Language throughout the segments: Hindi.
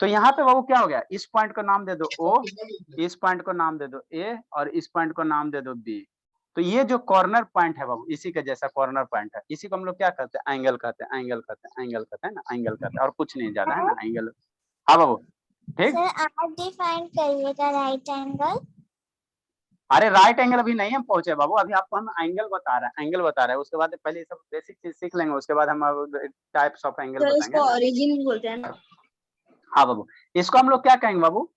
तो यहाँ पे बाबू क्या हो गया, इस पॉइंट को नाम दे दो O, इस पॉइंट को नाम दे दो A और इस पॉइंट को नाम दे दो B। तो ये जो कॉर्नर पॉइंट है बाबू, इसी के जैसा कॉर्नर पॉइंट है, इसी को हम लोग क्या कहते हैं, एंगल कहते हैं, एंगल कहते हैं, एंगल कहते हैं ना, एंगल कहते हैं, और कुछ नहीं ज्यादा है ना, एंगल। हाँ बाबू ठीक। सर आप डिफाइन करिएगा राइट एंगल। अरे राइट एंगल अभी नहीं हम पहुंचे बाबू, अभी आपको हम एंगल बता रहे हैं, एंगल बता रहे हैं, उसके बाद पहले ये सब बेसिक चीज सीख लेंगे, उसके बाद हम टाइप्स ऑफ एंगल बताएंगे। इसको ओरिजिन बोलते हैं ना। हाँ बाबू, इसको हम लोग क्या कहेंगे बाबू,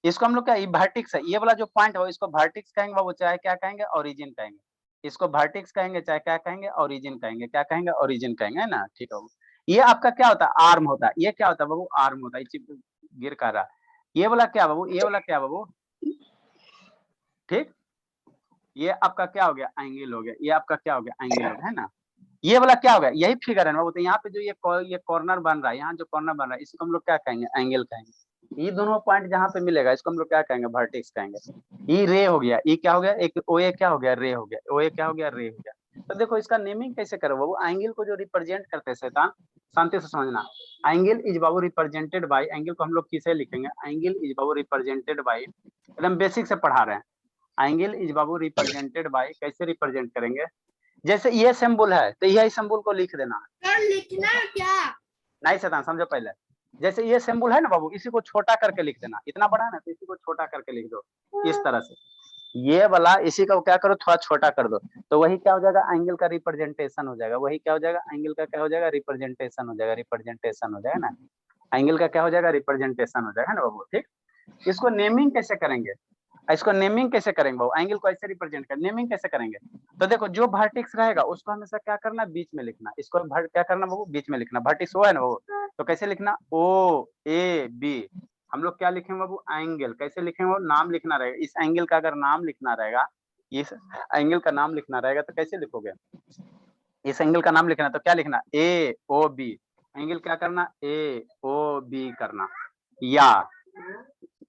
इसको हम लोग क्या, वर्टिक्स है, ये वाला जो पॉइंट है इसको वर्टिक्स कहेंगे बाबू, चाहे क्या कहेंगे, ओरिजिन कहेंगे। इसको वर्टिक्स कहेंगे, चाहे क्या कहेंगे, ओरिजिन कहेंगे, क्या कहेंगे, ओरिजिन कहेंगे, है ना। ठीक है, ये आपका क्या होता है, आर्म होता है, ये क्या होता है बाबू, आर्म होता है, गिर कर रहा। ये वाला क्या बाबू, ये वाला क्या बाबू, ठीक, ये आपका क्या हो गया, एंगल हो गया, ये आपका क्या हो गया, एंगल हो गया, है ना। ये वाला क्या हो गया, यही फिगर है ना बाबू। तो यहाँ पे जो ये कॉर्नर बन रहा है, यहाँ जो कॉर्नर बन रहा है, इसको हम लोग क्या कहेंगे, एंगल कहेंगे। ये दोनों पॉइंट जहाँ पे मिलेगा इसको हम लोग क्या कहेंगे, वर्टेक्स कहेंगे। ये रे हो गया, ये क्या हो गया, एक ओ ए क्या हो गया, रे हो गया, ओ ए क्या हो गया, रे हो गया। तो देखो इसका नेमिंग कैसे करो बाबू, एंगल को जो रिप्रेजेंट करते हैं शैतान, शांति से समझना, angle is Babu represented by, angle को हम लोग किसे लिखेंगे, angle is Babu represented by, एकदम बेसिक से पढ़ा रहे हैं, angle is Babu represented by, कैसे रिप्रेजेंट करेंगे, जैसे ये सिंबल है तो यही सिंबल को लिख देना है, लिखना क्या, नहीं शैतान समझो पहले, जैसे ये सिंबल है ना बाबू, इसी को छोटा करके लिख देना, इतना बड़ा है ना तो इसी को छोटा करके लिख दो, इस तरह से, ये वाला इसी का क्या करो, थोड़ा छोटा कर दो, तो वही क्या हो जाएगा, एंगल का रिप्रेजेंटेशन हो जाएगा, वही क्या हो जाएगा, एंगल का क्या हो जाएगा, रिप्रेजेंटेशन हो जाएगा, रिप्रेजेंटेशन हो जाएगा ना, एंगल का क्या हो जाएगा, रिप्रेजेंटेशन हो जाएगा ना बाबू। ठीक, इसको नेमिंग कैसे करेंगे, इसको नेमिंग कैसे करेंगे बाबू, एंगल को ऐसे रिप्रेजेंट कर, नेमिंग कैसे करेंगे, तो देखो जो वर्टेक्स रहेगा उसको हमेशा क्या करना, बीच में लिखना, इसको क्या करना बाबू, बीच में लिखना, वर्टेक्स वो है ना बाबू, तो कैसे लिखना, ओ ए बी, हम लोग क्या लिखेंगे बाबू, एंगल, कैसे लिखेंगे बाबू, नाम लिखना रहेगा, इस एंगल का अगर नाम लिखना रहेगा, इस एंगल का नाम लिखना रहेगा तो कैसे लिखोगे, इस एंगल का नाम लिखना तो क्या लिखना, ए ओ बी, एंगल क्या करना, ए ओ बी करना, या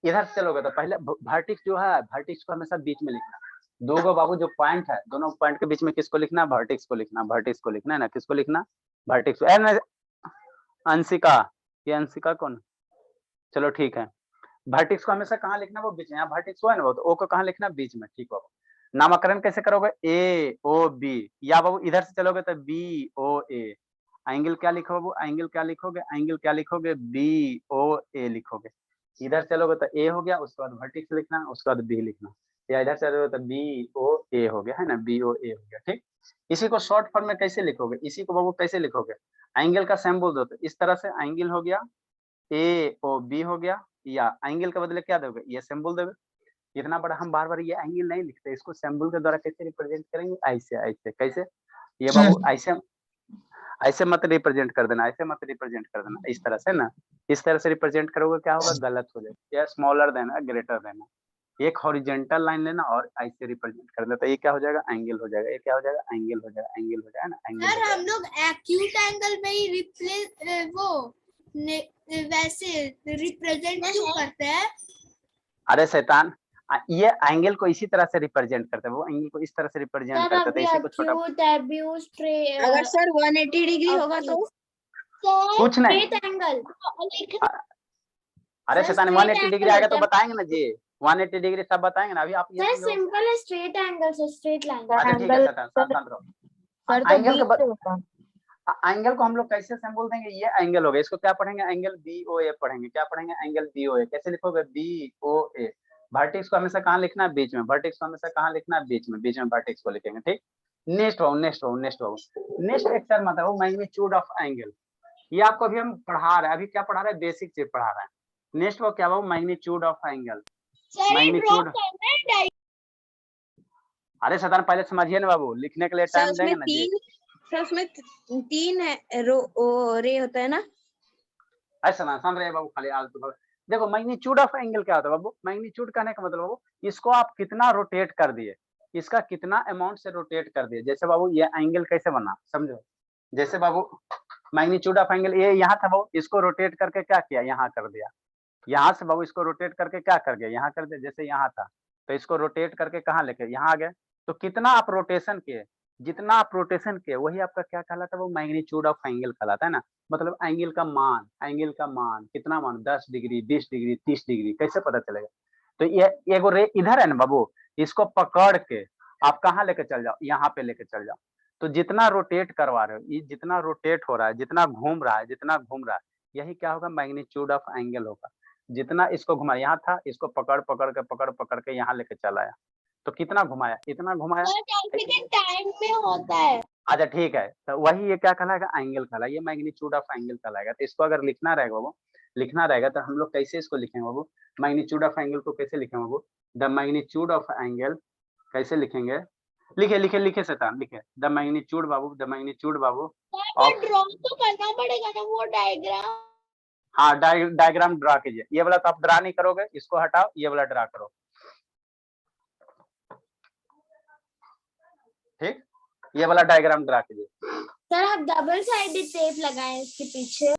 इधर से चलोगे तो पहले वर्टेक्स जो है, वर्टेक्स को हमेशा बीच में लिखना, दो गो बाबू जो पॉइंट है, दोनों पॉइंट के बीच में किसको लिखना, वर्टेक्स को लिखना, वर्टेक्स को लिखना है ना, किसको लिखना, वर्टेक्स। अंशिका, ये अंशिका कौन, चलो ठीक है, वर्टेक्स को हमेशा कहाँ लिखना, वो बीच में, यहाँ वर्टेक्स है ना वो, तो ओ को कहाँ लिखना, बीच में। ठीक बाबू, नामकरण कैसे करोगे, ए ओ बी, या बाबू इधर से चलोगे तो बी ओ ए, एंगल क्या लिखोगे बाबू, एंगल क्या लिखोगे, एंगल क्या लिखोगे, बी ओ ए लिखोगे, इधर चलोगे तो ए हो गया, उसके बाद वर्टेक्स लिखना, उसके बाद बी लिखना, या इधर चलोगे तो बी ओ ए हो गया, है ना, बी ओ ए हो गया। ठीक, इसी को शॉर्ट फॉर्म में कैसे लिखोगे, इसी को बाबू कैसे लिखोगे, एंगल का सिंबल दो, तो इस तरह से एंगल हो गया, ए ओ बी हो गया, या एंगल के बदले क्या दोगे, ये सिंबल दोगे। इतना बड़ा हम बार बार ये एंगल नहीं लिखते, इसको सिंबल के द्वारा कैसे रिप्रेजेंट करेंगे, ऐसे ऐसे, कैसे, ये बाबू ऐसे, ऐसे मत रिप्रेजेंट कर देना, ऐसे मत रिप्रेजेंट कर देना, इस तरह से ना, इस तरह से रिप्रेजेंट करोगे क्या होगा, गलत हो जाएगा, या स्मॉलर देना, ग्रेटर देना, एक हॉरिजेंटल लाइन लेना और ऐसे रिप्रेजेंट कर देना, तो ये क्या हो जाएगा, एंगल हो जाएगा, ये क्या हो जाएगा, एंगल हो जाएगा, एंगल हो जाएगा ना, एंगल। सर हम लोग एक्यूट एंगल में ही रिप्लेस वो वैसे रिप्रेजेंट क्यों करते हैं, अरे शैतान, ये एंगल को इसी तरह से रिप्रेजेंट करते हैं, वो एंगल को इस तरह से रिप्रेजेंट करते हैं, इसी को छोटा, अगर सर 180 डिग्री होगा तो कुछ नहीं, एंगल, अरे शैतान 180 डिग्री आएगा तो बताएंगे ना जी, 180 डिग्री सब बताएंगे ना, अभी आप ये सिंपल है, स्ट्रेट एंगल से स्ट्रेट लाइन। अच्छा ठीक है शैतान, शांत रहो, एंगल को हम लोग कैसे सिंबल देंगे, ये एंगल हो गया, इसको क्या पढ़ेंगे, एंगल बी ओ ए पढ़ेंगे, क्या पढ़ेंगे, एंगल बी ओ ए, कैसे लिखोगे, बी ओ ए, वर्टेक्स को हमेशा कहाँ लिखना है, बीच में, वर्टेक्स को हमेशा कहाँ लिखना है, बीच में, बीच में वर्टेक्स को लिखेंगे। ठीक, नेक्स्ट एक टर्म आता है वो मैग्नीट्यूड ऑफ एंगल, ये आपको अभी हम पढ़ा रहे हैं, अभी क्या पढ़ा रहे हैं, बेसिक चीज पढ़ा रहे हैं। नेक्स्ट वो क्या हुआ, मैग्नीट्यूड ऑफ एंगल, मैग्नीट्यूड, अरे शैतान पहले समझिए ना बाबू, लिखने के लिए टाइम देंगे ना जी, सर उसमें 3 रे होता है ना, ऐसा ना समझ रहे बाबू, खाली आलतू। देखो मैग्नीट्यूड ऑफ एंगल क्या होता है बाबू, मैग्नीट्यूड कहने का मतलब बाबू, इसको आप कितना रोटेट कर दिए, इसका कितना अमाउंट से रोटेट कर दिए, जैसे बाबू ये एंगल कैसे बना समझो, जैसे बाबू मैग्नीट्यूड ऑफ एंगल ये यहाँ था बाबू, इसको रोटेट करके क्या किया, यहाँ कर दिया, यहाँ से बाबू इसको रोटेट करके क्या कर दिया, यहाँ कर दिया, जैसे यहाँ था तो इसको रोटेट करके कहाँ लेके यहाँ आ गए, तो कितना आप रोटेशन किए, जितना आप रोटेशन किए वही आपका क्या कहलाता है, वो मैग्नीट्यूड ऑफ एंगल कहलाता है ना। मतलब एंगल का मान कितना मान, 10 डिग्री, 20 डिग्री, 30 डिग्री, कैसे पता चलेगा। तो ये एगो रे इधर है ना बाबू, इसको पकड़ के आप कहाँ लेके चल जाओ, यहाँ पे लेके चल जाओ। तो जितना रोटेट करवा रहे हो, ये जितना रोटेट हो रहा है, जितना घूम रहा है, यही क्या होगा, मैग्नीट्यूड ऑफ एंगल होगा। जितना इसको घुमा, यहाँ था, इसको पकड़ के यहाँ लेके चला आया, तो कितना घुमाया, इतना घुमाया। टाइम में होता है। अच्छा ठीक है, तो वही ये क्या कहलाएगा, एंगल कहलाएगा, ये मैग्नीट्यूड ऑफ एंगल कहलाएगा। तो इसको अगर लिखना रहेगा वो, तो हम लोग कैसे इसको लिखेंगे बाबू, मैग्नीट्यूड ऑफ एंगल को कैसे लिखेंगे बाबू, द मैग्नीट्यूड ऑफ एंगल कैसे लिखेंगे, लिखे शैतान, लिखे द मैग्नीट्यूड बाबू, ऑफ, ड्रॉ तो करना पड़ेगा ना वो डायग्राम। हाँ डायग्राम ड्रा कीजिए। ये वाला तो आप ड्रा नहीं करोगे, इसको हटाओ, ये वाला ड्रा करो, ठीक, ये वाला डायग्राम ड्रा कीजिए। सर आप डबल साइडेड टेप लगाएं इसके पीछे।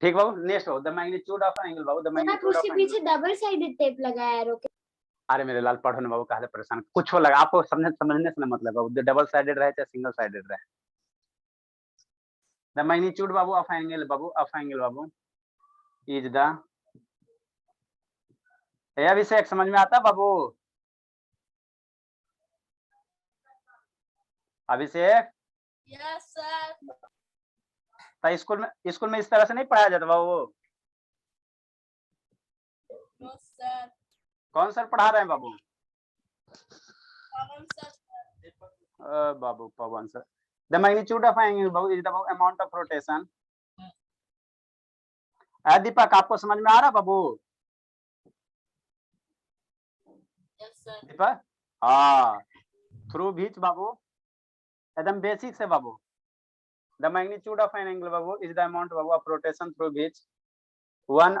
ठीक बाबू, नेक्स्ट हो the magnitude of angle Babu, the magnitude of उसके पीछे डबल साइडेड टेप लगाया एरो के। अरे मेरे लाल पढ़ो ना बाबू, काहे परेशान, कुछ हो लगा आपको, समझने से मतलब बाबू, डबल साइडेड रहे चाहे सिंगल साइडेड रहे। द मैग्नीट्यूड बाबू ऑफ एंगल बाबू इज द, अभिषेक समझ में आता बाबू, अभिषेक? Yes sir. तो स्कूल में इस तरह से नहीं पढ़ाया जाता बाबू? No sir. कौन सर पढ़ा रहे हैं बाबू? पवन सर। बाबू Pawan sir. The magnitude of angle बाबू is the amount of rotation. Deepak आपको समझ में आ रहा बाबू? Yes sir. दीपक, हाँ, थ्रू बीच बाबू, एकदम बेसिक से बाबू। The magnitude of an angle बाबू इज द अमाउंट बाबू of rotation through which one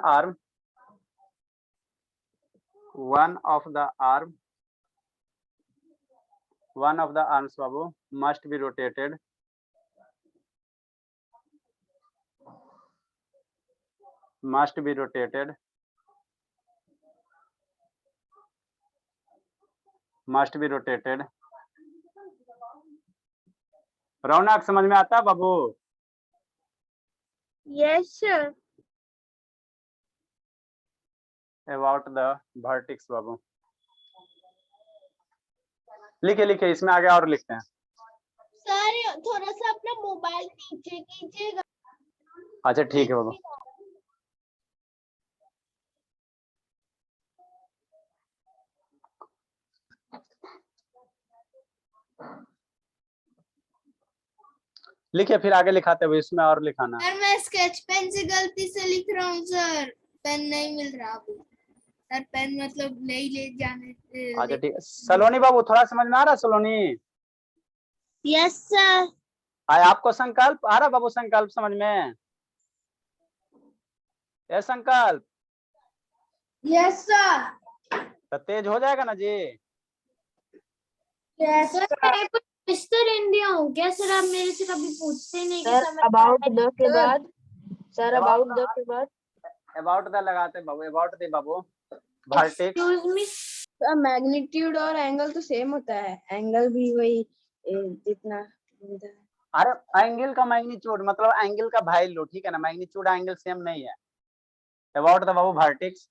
of the arms babu must be rotated Raunak समझ में आता बाबू? Yes sir. About the vertex बाबू, लिखे इसमें आगे और लिखते हैं। सर थोड़ा सा अपना मोबाइल नीचे कीजिएगा। अच्छा ठीक है बाबू। लिखिए, फिर आगे लिखाते हुए इसमें और लिखाना। सर मैं स्केच पेन से गलती से लिख रहा हूँ सर, पेन नहीं मिल रहा अभी सर, पेन मतलब नहीं ले जाने। अच्छा ठीक है, सलोनी बाबू थोड़ा समझ में आ रहा सलोनी? Yes sir. आपको संकल्प आ रहा बाबू? संकल्प समझ में? ये संकल्प? Yes sir. तो तेज हो जाएगा ना जी? Yes sir. मिस्टर इंडिया हूँ क्या सर? आप मेरे से कभी पूछते नहीं कि सर अबाउट द के बाद, सर अबाउट द के बाद अबाउट द लगाते बाबू, अबाउट द बाबू वर्टेक्स। Excuse me. मैग्नीट्यूड और एंगल तो सेम होता है, एंगल भी वही जितना होता है। अरे एंगल का मैग्नीट्यूड मतलब एंगल का वैल्यू, ठीक है ना, मैग्नीट्यूड एंगल सेम नहीं है। अबाउट द बाबू वर्टेक्स,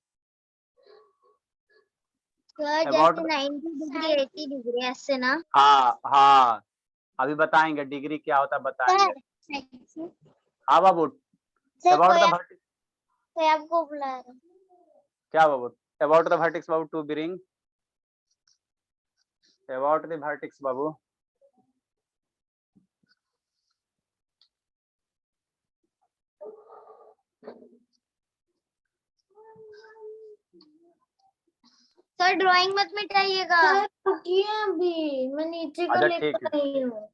सर जैसे 90 डिग्री 80 डिग्री ऐसे ना। हाँ अभी बताएंगे डिग्री क्या होता है, बताएंगे। हाँ बाबू, अबाउट द वर्टेक्स कोई आपको बुला रहा है। क्या बाबू? अबाउट द वर्टेक्स बाबू to bring, about the vertex बाबू सर ड्राइंग मत मिटाइएगा। रुकिए अभी मैं नीचे को लेकर आई हूँ।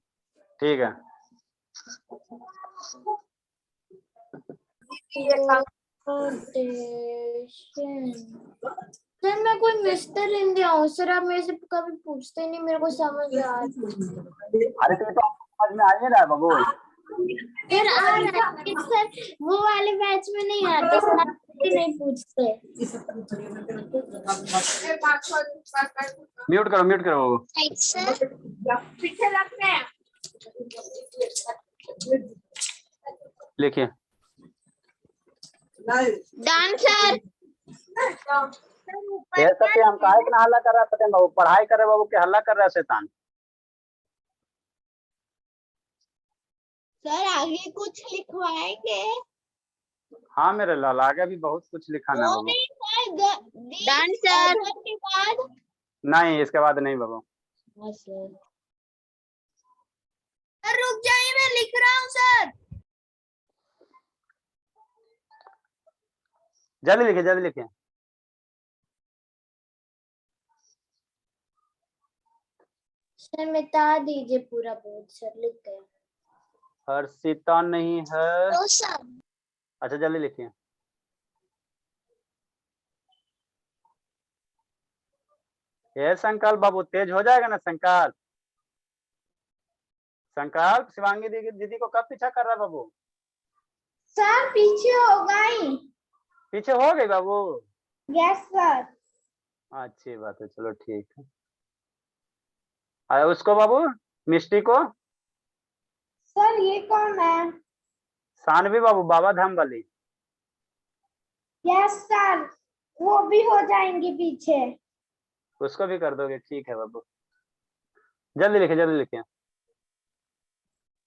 ठीक है। सर मैं कोई मिस्टर इंडिया हूँ सर, आप मेरे से कभी पूछते नहीं, मेरे को समझ आ रहा है। अरे तो समझ में आ ही रहा है बाबू। सर आ रहा है सर, वो वाले बैच में नहीं आते सर, नहीं पूछते। म्यूट करो बाबू। पीछे लगते हैं। लिखिए। डांसर। ये सत्यम काहे इतना हल्ला कर रहा है सत्यम बाबू? पढ़ाई कर रहे बाबू के हल्ला कर रहा है शैतान? सर आगे कुछ लिखवाएंगे? हाँ मेरे लाल, आगे भी बहुत कुछ लिखाना है वो बाबू। नहीं सर, डांसर। के बाद। नहीं, इसके बाद नहीं बाबू। सर रुक जाइए, मैं लिख रहा हूँ सर। जल्दी लिखिए, जल्दी लिखिए। सर मिटा दीजिए पूरा बोर्ड, सर लिख गए। हर्षिता नहीं है। तो सर अच्छा जल्दी लिखिए। ये संकल्प बाबू तेज हो जाएगा ना संकल्प? संकल्प शिवांगी दीदी को कब पीछा कर रहा है बाबू? सर पीछे हो गई। पीछे हो गई बाबू? Yes sir. अच्छी बात है, चलो ठीक है। और उसको बाबू, मिष्टी को? सर ये कौन है? सानवी बाबू, बाबा धाम वाली। यस सर, वो भी हो जाएंगे पीछे। उसको भी कर दोगे? ठीक है बाबू, जल्दी लिखिए, जल्दी लिखिए।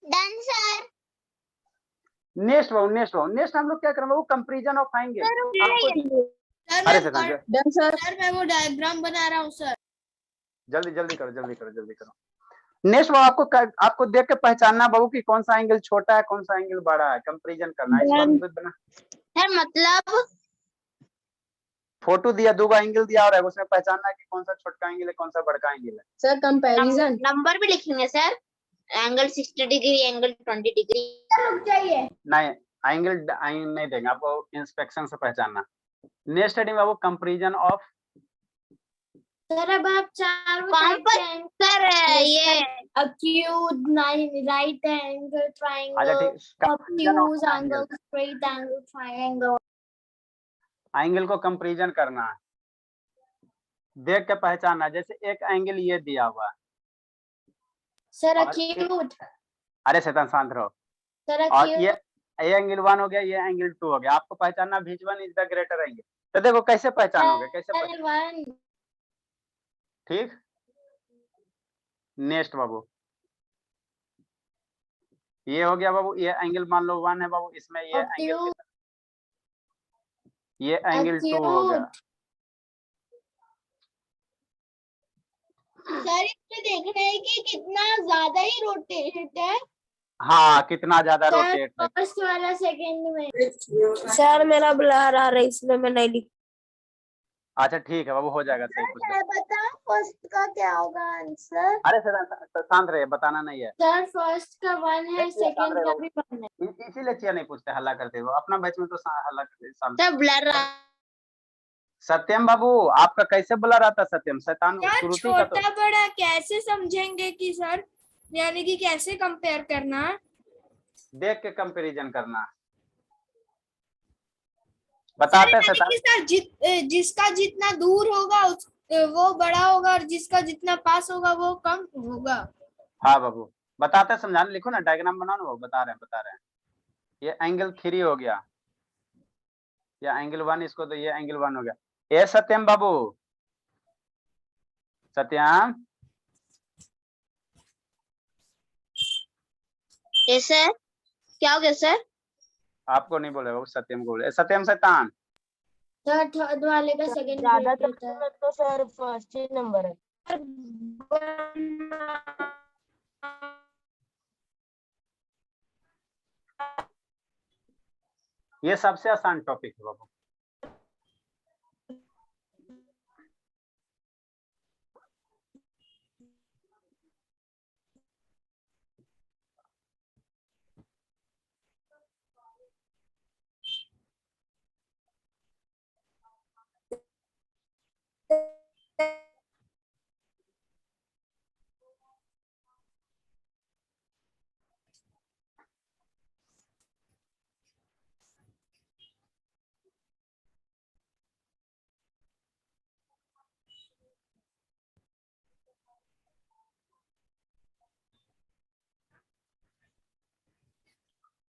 Done sir. नेक्स्ट बाबू, नेक्स्ट बाबू, नेक्स्ट हम लोग क्या करेंगे बाबू? Comparison of angle. आपको अरे सर मैं वो डायग्राम बना रहा हूँ सर। जल्दी जल्दी करो, जल्दी करो, जल्दी करो। नेक्स्ट बाबू, आपको देख के पहचानना बाबू कि कौन सा एंगल छोटा है, कौन सा एंगल बड़ा है, कंपैरिजन करना है। इस बात बना सर मतलब फोटो दिया, 2 एंगल दिया और है, उसमें पहचानना है कि कौन सा छोटा एंगल है, कौन सा बड़ा एंगल है। सर कंपैरिजन नंबर भी लिखेंगे sir. Angle 60 degree, angle 20 degree. रुक जाइए। नहीं, एंगल नहीं देंगे आपको, इंस्पेक्शन से पहचानना। Next heading Babu, comparison of. Sir अब आप चार सर ये acute, right angle अच्छा triangle, ठीक, comparison of obtuse angle, angle, straight angle, triangle। Angle को कंपैरिजन करना है, देख के पहचानना। जैसे एक एंगल ये दिया हुआ है सर और acute। अरे शैतान शांत रहो। सर और acute। ये एंगल 1 हो गया, ये एंगल 2 हो गया। आपको पहचानना which one is the greater angle. तो देखो कैसे पहचानोगे, कैसे one। ठीक। नेक्स्ट बाबू, ये हो गया बाबू, ये एंगल मान लो 1 है बाबू, इसमें ये एंगल, ये एंगल 2 हो गया। सर इसमें देखना है कि कितना ज्यादा ही रोटेट है। हाँ, कितना ज्यादा रोटेट है। फर्स्ट वाला सेकंड में। सर मेरा ब्लर आ रहा है इसलिए मैं नहीं लिख। अच्छा ठीक है बाबू, हो जाएगा सही कुछ। बताओ फर्स्ट का क्या होगा आंसर? अरे शैतान शांत रहिए, बताना नहीं है। सर फर्स्ट का 1 है, सेकंड का भी 1 है। इसीलिए चिया नहीं पूछते, हल्ला करते हो अपना बैच में तो हल्ला करते। सर ब्लर सत्यम बाबू, आपका कैसे ब्लर आता? सत्यम शैतान श्रुति का तो छोटा बड़ा कैसे समझेंगे कि सर, यानी कि कैसे कंपेयर करना? देख के कंपैरिजन करना, बताते हैं शैतान। सर जिसका जितना दूर होगा वो बड़ा होगा, और जिसका जितना पास होगा वो कम होगा। हाँ बाबू, बताते हैं, समझाने। लिखो ना, डायग्राम बनाओ ना बाबू, बता रहे हैं, बता रहे हैं। ये एंगल 3 हो गया, या एंगल 1 इसको, तो ये एंगल 1 हो गया। ये सत्यम बाबू, सत्यम सर क्या हो गया सर? आपको नहीं बोले बाबू, सत्यम को बोले। सत्यम शैतान, सर थर्ड वाले का सेकंड ज्यादातर तो सर फर्स्ट ही नंबर है। ये सबसे आसान टॉपिक है बाबू।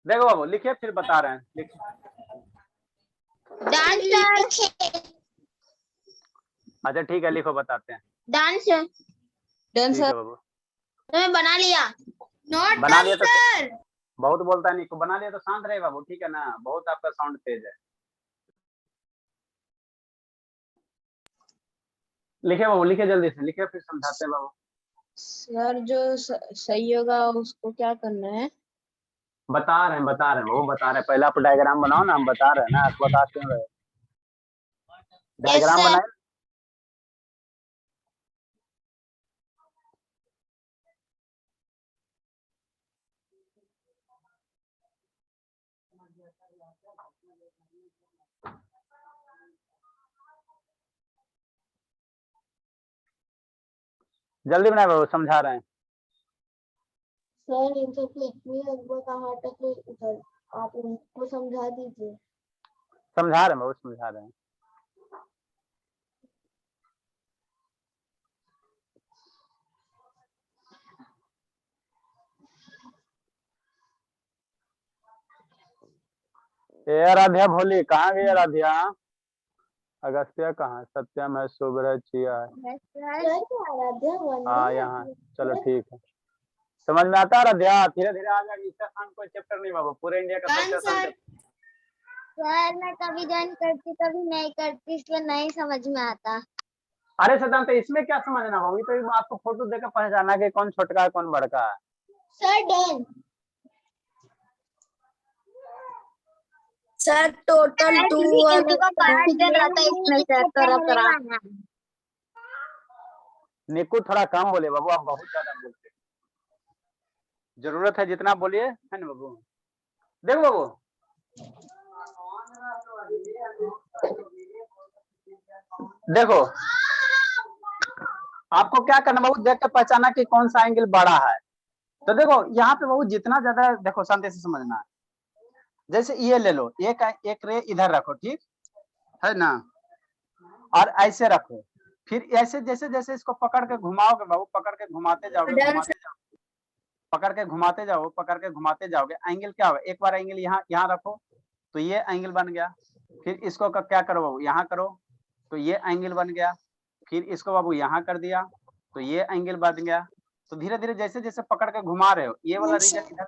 देखो बाबू लिखिए फिर बता रहे हैं, लिखिए। डांस अच्छा ठीक है, लिखो बताते हैं। डांस ठीक डांसर है बाबू, मैंने बना लिया। नॉट बना लिया तो डांसर। बहुत बोलता है निको, बना लिया तो शांत रहे बाबू, ठीक है ना, बहुत आपका साउंड तेज है। लिखे बाबू, लिखे जल्दी से, लिखे फिर समझाते हैं बाबू। सर जो सही होगा उसको क्या करना है? बता रहे हैं बाबू, बता रहे हैं। पहले आप डायग्राम बनाओ ना, हम बता रहे हैं ना, आप बता क्यों रहे? डायग्राम बनाए। जल्दी बनाए बाबू, समझा रहे हैं। सर इन सबको इतनी लगभग कहाँ तक उधर आप उनको समझा दीजिए। समझा रहे हैं बाबू, समझा रहे हैं। ए आराध्या भोली, कहाँ गई आराध्या? अगस्त्य कहाँ? सत्यम है, शुभ्र चिया है। हाँ यहाँ, चलो ठीक है। समझ में आता है आराध्या? धीरे धीरे आ जाएगी। इसका आसान कोई चैप्टर नहीं बाबू, पूरे इंडिया का सबसे आसान डांसर। चैप्टर। सर मैं कभी ज्वाइन करती कभी नहीं करती इसलिए नहीं समझ में आता। अरे सदाम, तो इसमें क्या समझना होगी? तो आपको फोटो देकर पहचाना कि कौन छोटका है कौन बड़का है। Sir done. सर टोटल 2 रहता है इसमें से तरह। निकू थोड़ा कम बोले बाबू, आप बहुत ज्यादा बोलते हैं। जरूरत है जितना बोलिए, है ना बाबू? देखो बाबू, देखो आपको क्या करना बाबू, देख के पहचाना कि कौन सा एंगल बड़ा है। तो देखो यहाँ पे बाबू जितना ज्यादा, देखो शांति से समझना है। जैसे ये ले लो, एक रे इधर रखो, ठीक है ना, और ऐसे रखो। फिर ऐसे जैसे जैसे इसको पकड़ के घुमाओगे बाबू, पकड़ के घुमाते जाओगे, घुमाते जाओगे, पकड़ के घुमाते जाओ, पकड़ के घुमाते जाओगे, एंगल क्या होगा? एक बार एंगल यहाँ रखो तो ये एंगल बन गया। फिर इसको क्या करो बाबू, यहाँ करो तो ये एंगल बन गया। फिर इसको बाबू यहाँ कर दिया तो ये एंगल बन गया। तो धीरे धीरे जैसे जैसे पकड़ के घुमा रहे हो, ये वाला रीजन इधर,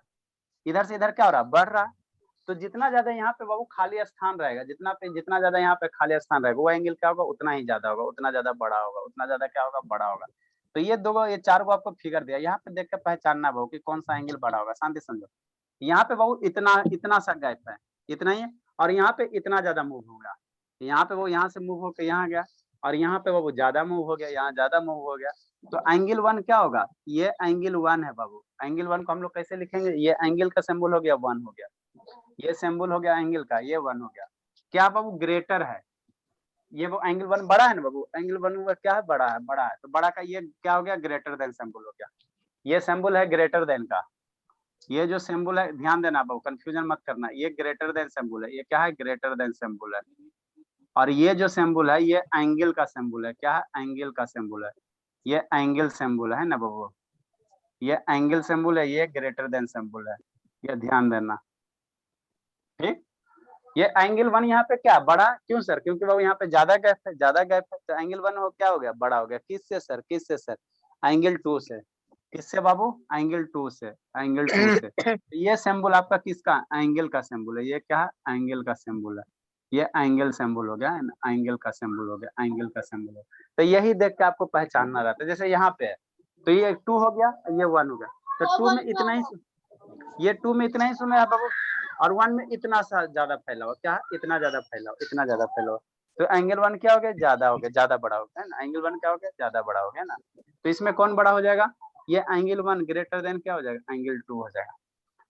इधर से इधर क्या हो रहा है? बढ़ रहा है। तो जितना ज्यादा यहाँ पे बाबू खाली स्थान रहेगा, जितना ज्यादा यहाँ पे खाली स्थान रहेगा, वो एंगल क्या होगा? उतना ही ज्यादा होगा, उतना ज्यादा बड़ा होगा, उतना ज्यादा क्या होगा? बड़ा होगा। तो ये दो, ये चार को आपको फिगर दिया, यहाँ पे देख के पहचानना बाबू कि कौन सा एंगल बड़ा होगा। शांति समझो, यहाँ पे बाबू इतना इतना सा गैप है, इतना ही है, और यहाँ पे इतना ज्यादा मूव होगा। यहाँ पे वो यहाँ से मूव होकर यहाँ गया, और यहाँ पे वो ज्यादा मूव हो गया, यहाँ ज्यादा मूव हो गया। तो एंगल वन क्या होगा? ये एंगल वन है बाबू। एंगल वन को हम लोग कैसे लिखेंगे? ये एंगल का सिंबल हो गया, वन हो गया। ये सिंबल हो गया एंगल का, ये वन हो गया। क्या बाबू? ग्रेटर है। ये वो एंगल वन बड़ा है ना बाबू, एंगल वन क्या है? बड़ा है, बड़ा है। तो बड़ा का ये क्या हो गया? ग्रेटर देन सिंबल हो गया। ये सिंबल है ग्रेटर देन का। ये जो सिंबल है, ध्यान देना बाबू, कंफ्यूजन मत करना। ये ग्रेटर देन सिंबल है, ये क्या है? ग्रेटर देन सिंबल है। और ये जो सिंबल है, ये एंगल का सिंबल है। क्या है? एंगल का सिंबल है। ये एंगल सिंबल है ना बाबू, ये एंगल सिंबल है, ये ग्रेटर देन सिंबल है। ये ध्यान देना, ठीक। ये एंगल वन यहाँ पे क्या बड़ा? क्यों सर? क्योंकि बाबू यहाँ पे ज्यादा गैप है, ज्यादा गैप है। तो एंगल वन हो क्या हो गया? बड़ा हो गया। किससे सर? किससे सर? एंगल टू से। किससे बाबू? एंगल टू से, एंगल टू से। तो ये सिंबल आपका किसका? एंगल का सिंबल है। ये क्या है? एंगल का सिंबल है। ये एंगल सिंबल हो गया है ना, एंगल का सिंबल हो गया, एंगल का सिंबल है। तो यही देख के आपको पहचानना रहता है। जैसे यहाँ पे है तो ये टू हो गया, ये वन हो गया। तो टू में इतना ही, ये टू में इतना ही सुना है बाबू, और वन में इतना सा ज्यादा फैला हुआ। क्या है? इतना ज्यादा फैला हुआ, इतना ज्यादा फैला हुआ। तो एंगल वन क्या हो गया? ज्यादा हो गया, ज्यादा बड़ा हो गया, है ना। एंगल वन क्या हो गया? ज्यादा बड़ा हो गया ना। तो इसमें कौन बड़ा हो जाएगा? ये एंगल वन ग्रेटर देन क्या हो जाएगा? एंगल टू हो जाएगा।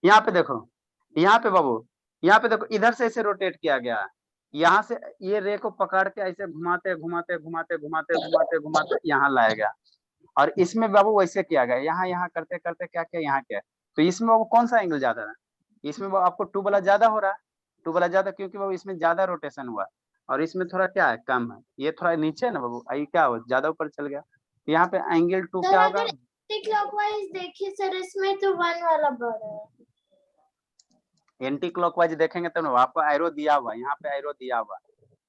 यहाँ पे देखो, यहाँ पे बाबू, यहाँ पे देखो, इधर से ऐसे रोटेट किया गया है। यहाँ से ये रे को पकड़ के ऐसे घुमाते घुमाते घुमाते घुमाते घुमाते घुमाते यहाँ लाया गया। और इसमें बाबू वैसे किया गया, यहाँ यहाँ करते करते क्या किया, यहाँ किया। तो इसमें बाबू कौन सा एंगल ज्यादा है? इसमें बाबू आपको टू वाला ज्यादा हो रहा है। टू वाला ज्यादा क्योंकि बाबू इसमें ज्यादा रोटेशन हुआ, और इसमें थोड़ा क्या है? कम है। ये थोड़ा नीचे है ना बाबू, ये क्या हो? ज्यादा ऊपर चल गया। तो यहाँ पे एंगल टू क्या होगा? क्लॉकवाइज देखिए सर इसमें तो 1 वाला बड़ा है। एंटी क्लॉकवाइज देखेंगे तो आपको एरो दिया हुआ, यहाँ पे एरो दिया हुआ,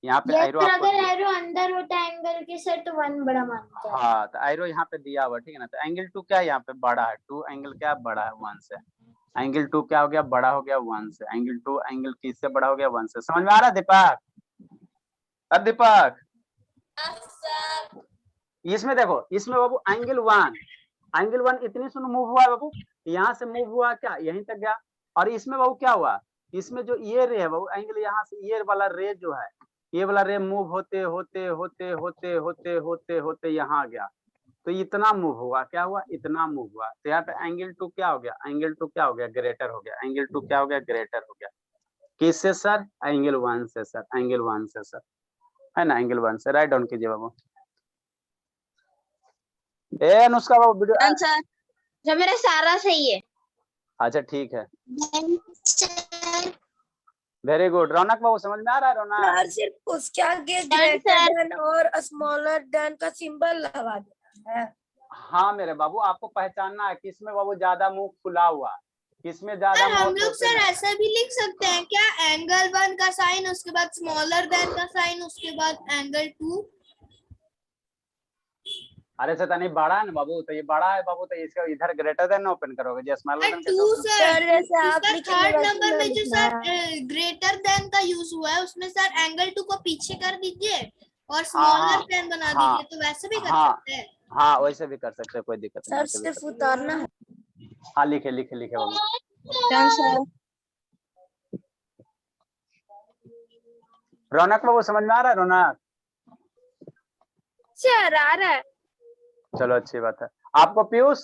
यहाँ पे एरो आपको अगर एरो अंदर होता है एंगल के से तो 1 बड़ा मानते हैं। हाँ, तो एरो यहाँ पे दिया हुआ, ठीक है ना। तो एंगल 2 क्या है, यहाँ पे बड़ा है, 2 एंगल क्या बड़ा है 1 से, एंगल 2 क्या हो गया, बड़ा हो गया 1 से, एंगल 2 एंगल किससे बड़ा हो गया 1 से। समझ में आ रहा है दीपक? अब दीपक इसमें देखो, इसमें बाबू एंगल 1 इतनी सुन मूव हुआ है बाबू, यहाँ से मूव हुआ क्या, यहीं तक गया। और इसमें बाबू क्या हुआ, इसमें जो ये रे है बाबू एंगल, यहाँ से ये वाला रे जो है, ये वाला रे मूव होते होते होते होते होते होते होते यहाँ गया, तो इतना मूव हुआ, क्या हुआ, इतना मूव हुआ। तो यहाँ पे एंगल 2 क्या हो गया, एंगल 2 क्या हो गया, ग्रेटर हो गया, एंगल 2 क्या हो गया, ग्रेटर हो गया। किससे सर, एंगल 1 से सर, एंगल 1 से सर, है ना, एंगल 1 से। राइट डाउन कीजिए बाबू। ए अनुष्का बाबू वीडियो, आंसर जो मेरा सारा सही है। अच्छा ठीक है, वेरी गुड। रौनक बाबू समझ में आ रहा है, रौनक? सिर्फ उसके आगे ग्रेटर देन और स्मॉलर देन का सिंबल लगा देना है। हाँ मेरे बाबू, आपको पहचानना है किसमें बाबू ज्यादा मुंह खुला हुआ, किसमें ज्यादा सर हम मुंह लोग होते सर हैं। ऐसा भी लिख सकते हैं क्या, एंगल 1 का साइन, उसके बाद स्मॉलर देन का साइन, उसके बाद एंगल 2। अरे सर नहीं बड़ा है ना बाबू, तो ये बड़ा है बाबू, तो इसका इधर ग्रेटर देन ओपन करोगे, जो स्मॉलर देन टू सर, जैसे आप सर लिखेंगे थर्ड वैसे नंबर में जो सर लिखना ग्रेटर देन का यूज हुआ है, उसमें सर एंगल 2 को पीछे कर दीजिए और हाँ, स्मॉलर देन बना हाँ, दीजिए, तो वैसे भी कर हाँ, सकते हैं। हाँ वैसे भी कर सकते हैं, कोई दिक्कत नहीं, सर वैसे भी सिर्फ कर सकते उतारना है। हैं। हाँ लिखे लिखे लिखे बाबू। आंसर रौनक बाबू समझ में आ रहा है, रौनक? सर आ रहा है। चलो अच्छी बात है। आपको पीयूष?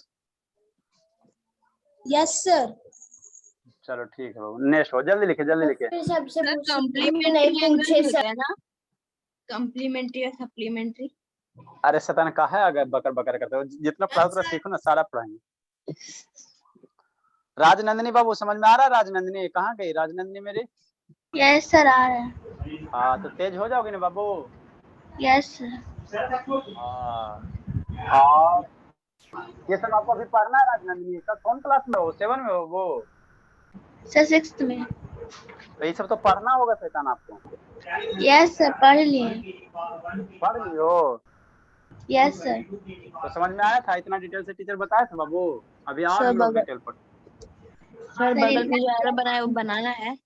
Yes sir. चलो ठीक है बाबू, नेक्स्ट हो, जल्दी लिखे जल्दी लिखे। फिर सबसे नहीं कॉम्प्लीमेंट्री पूछे सर। है ना, कॉम्प्लीमेंट्री और सप्लीमेंट्री। अरे शैतान कहा है अगर बकर बकर करते हो, जितना पढ़ा उतना सीखो ना, सारा पढ़ाएंगे। राजनंदिनी बाबू समझ में आ रहा है, राजनंदिनी कहाँ गई राजनंदिनी मेरी? यस सर आ रहा है। हाँ तो तेज हो जाओगे ना बाबू। Yes sir. हाँ और ये सब आपको अभी पढ़ना है राजनंदिनी, सब कौन क्लास में हो, 7 में हो वो? सर 6th में। तो ये सब तो पढ़ना होगा शैतान आपको। यस सर पढ़ लिए। पढ़ लियो? Yes sir. तो समझ में आया था, इतना डिटेल से टीचर बताया था बाबू, अभी और सर, हम लोग डिटेल पढ़। सर बगल में जो एरो बनाया वो बनाना है।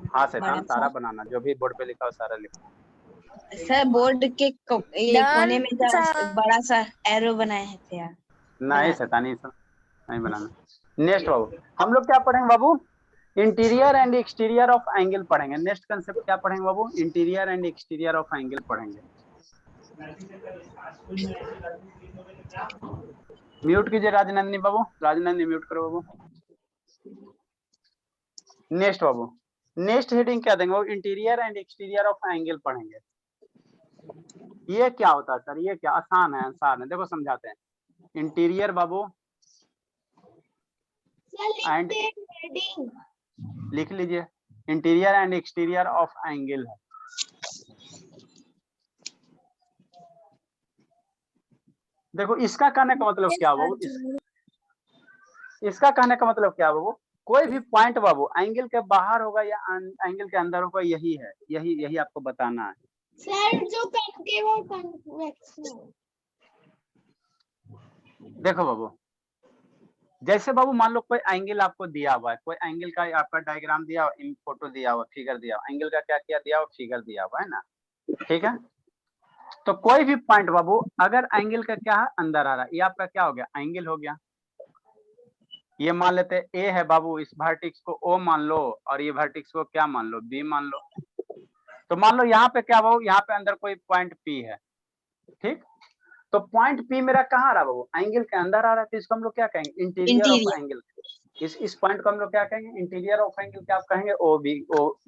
हाँ शैतान बड़ा सा। सारा बनाना, जो भी बोर्ड पे लिखा हो सारा लिखो। सर बोर्ड के ये कोने में बड़ा सा एरो बनाए हैं थे यार। नहीं शैतानी सब नहीं बनाना। नेक्स्ट बाबू हम लोग क्या पढ़ेंगे बाबू, interior and exterior of angle पढ़ेंगे। नेक्स्ट कंसेप्ट क्या पढ़ेंगे बाबू, interior and exterior of angle पढ़ेंगे। म्यूट कीजिए राजनंदिनी बाबू, राजनंदिनी म्यूट करो बाबू। नेक्स्ट बाबू, नेक्स्ट हेडिंग क्या देंगे, interior and exterior of angle पढ़ेंगे। ये क्या होता है सर, ये क्या, आसान है आसान है, देखो समझाते हैं। इंटीरियर बाबू एंड लिख लीजिए, interior and exterior of angle है। देखो इसका कहने का मतलब क्या बाबू, इसका कहने का मतलब क्या बाबू, कोई भी पॉइंट बाबू एंगल के बाहर होगा या एंगल के अंदर होगा, यही है, यही आपको बताना है। सर जो कॉन्केव कॉन्वेक्स। देखो बाबू, जैसे बाबू मान लो कोई एंगल आपको दिया हुआ है, कोई एंगल का आपका डायग्राम दिया हुआ, फोटो दिया हुआ, फिगर दिया हुआ, एंगल का क्या क्या दिया हुआ, फिगर दिया हुआ है ना, ठीक है। तो कोई भी पॉइंट बाबू अगर एंगल का क्या है अंदर आ रहा है, ये आपका क्या हो गया, एंगल हो गया। ये मान लेते हैं ए है बाबू, इस वर्टेक्स को ओ मान लो और ये वर्टेक्स को क्या मान लो, बी मान लो। तो मान लो यहाँ पे क्या बाबू, यहाँ पे अंदर कोई पॉइंट पी है, ठीक। तो पॉइंट पी मेरा कहाँ आ रहा है बाबू, एंगल के अंदर आ रहा है, तो इसको हम लोग क्या कहेंगे, इंटीरियर ऑफ एंगल। इस पॉइंट को हम लोग क्या कहेंगे, इंटीरियर ऑफ एंगल, क्या आप कहेंगे, ओ बी,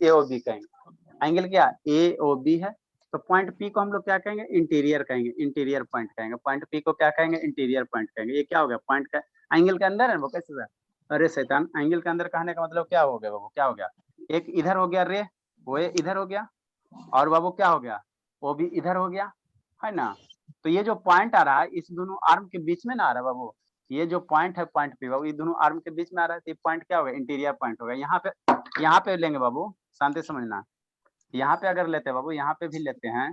ए ओ बी कहेंगे। एंगल क्या ए ओ बी है, तो पॉइंट पी को हम लोग क्या कहेंगे, इंटीरियर कहेंगे, इंटीरियर पॉइंट कहेंगे। पॉइंट पी को क्या कहेंगे, इंटीरियर पॉइंट कहेंगे। ये क्या हो गया, पॉइंट का एंगल के अंदर है वो, कैसे सर? अरे शैतान, एंगल के अंदर कहने का मतलब क्या हो गया बाबू, क्या हो गया, एक इधर हो गया रे, वो इधर हो गया, और बाबू क्या हो गया, वो भी इधर हो गया, है ना। तो ये जो पॉइंट आ रहा है इस दोनों आर्म के बीच में ना आ रहा है बाबू, ये जो पॉइंट है पॉइंट पी बाबू, ये दोनों आर्म के बीच में आ रहा है, तो ये पॉइंट क्या होगा, इंटीरियर पॉइंट होगा। यहाँ पे लेंगे बाबू, शांति समझना, यहाँ पे अगर लेते हैं बाबू, यहाँ पे भी लेते हैं,